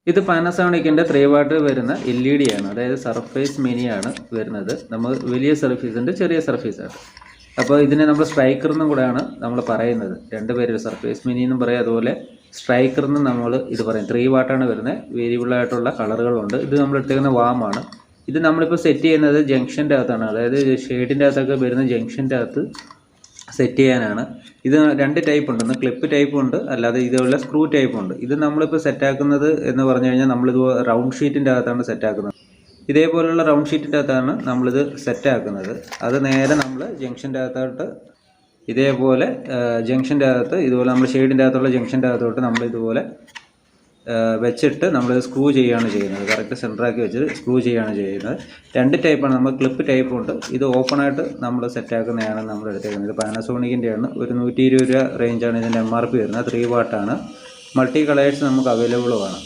ഇത് പാനസോണിക്കിൻ്റെ 3 വാട്ട് വരുന്ന LED ആണ്. അതായത് സർഫേസ് മിനിയാണ് വരുന്നത്. നമ്മൾ വലിയ സർഫേസിൻ്റെ ചെറിയ സർഫേസാണ്. അപ്പോൾ ഇതിനെ നമ്മൾ സ്ട്രൈക്കർ എന്നും കൂടെയാണ് നമ്മൾ പറയുന്നത്. രണ്ട് പേര് സർഫേസ് മിനി എന്നും പറയും, അതുപോലെ സ്ട്രൈക്കർ എന്നും നമ്മൾ ഇത് പറയും. 3 വാട്ടാണ് വരുന്നത്. വേരിയബിളായിട്ടുള്ള കളറുകളുണ്ട്. ഇത് നമ്മൾ എടുത്തേക്കുന്ന വാമാണ്. ഇത് നമ്മളിപ്പോൾ സെറ്റ് ചെയ്യുന്നത് ജംഗ്ഷൻ്റെ അകത്താണ്. അതായത് ഷെയ്ഡിൻ്റെ അകത്തൊക്കെ വരുന്ന ജംഗ്ഷൻ്റെ അകത്ത് സെറ്റ് ചെയ്യാനാണ്. ഇത് 2 ടൈപ്പ് ഉണ്ട്. ഒന്ന് ക്ലിപ്പ് ടൈപ്പ് ഉണ്ട്, അല്ലാതെ ഇതുപോലെ സ്ക്രൂ ടൈപ്പ് ഉണ്ട്. ഇത് നമ്മളിപ്പോൾ സെറ്റാക്കുന്നത് എന്ന് പറഞ്ഞു കഴിഞ്ഞാൽ നമ്മളിത് റൗണ്ട് ഷീറ്റിൻ്റെ അകത്താണ് സെറ്റാക്കുന്നത്. ഇതേപോലുള്ള റൗണ്ട് ഷീറ്റിൻ്റെ അകത്താണ് നമ്മളിത് സെറ്റാക്കുന്നത്. അത് നേരെ നമ്മൾ ജംഗ്ഷൻ്റെ അകത്തോട്ട് ഇതേപോലെ ജംഗ്ഷൻ്റെ അകത്ത് ഇതുപോലെ നമ്മൾ ഷെയ്ഡിൻ്റെ അകത്തുള്ള ജംഗ്ഷൻ്റെ അകത്തോട്ട് നമ്മളിതുപോലെ വെച്ചിട്ട് നമ്മളിത് സ്ക്രൂ ചെയ്യുകയാണ് ചെയ്യുന്നത്. കറക്റ്റ് സെൻറ്ററാക്കി വെച്ചിട്ട് സ്ക്രൂ ചെയ്യുകയാണ് ചെയ്യുന്നത്. 2 ടൈപ്പാണ്. നമ്മൾ ക്ലിപ്പ് ടൈപ്പ് ഉണ്ട്. ഇത് ഓപ്പണായിട്ട് നമ്മൾ സെറ്റാക്കുന്നതാണ് നമ്മൾ എടുത്തേക്കുന്നത്. ഇത് പാനസോണിക്കിൻ്റെയാണ്. ഒരു 120 രൂപ റേഞ്ചാണ് ഇതിൻ്റെ MRP വരുന്നത്. 3 വാട്ടാണ്. മൾട്ടി കളേഴ്സ് നമുക്ക് അവൈലബിളുമാണ്.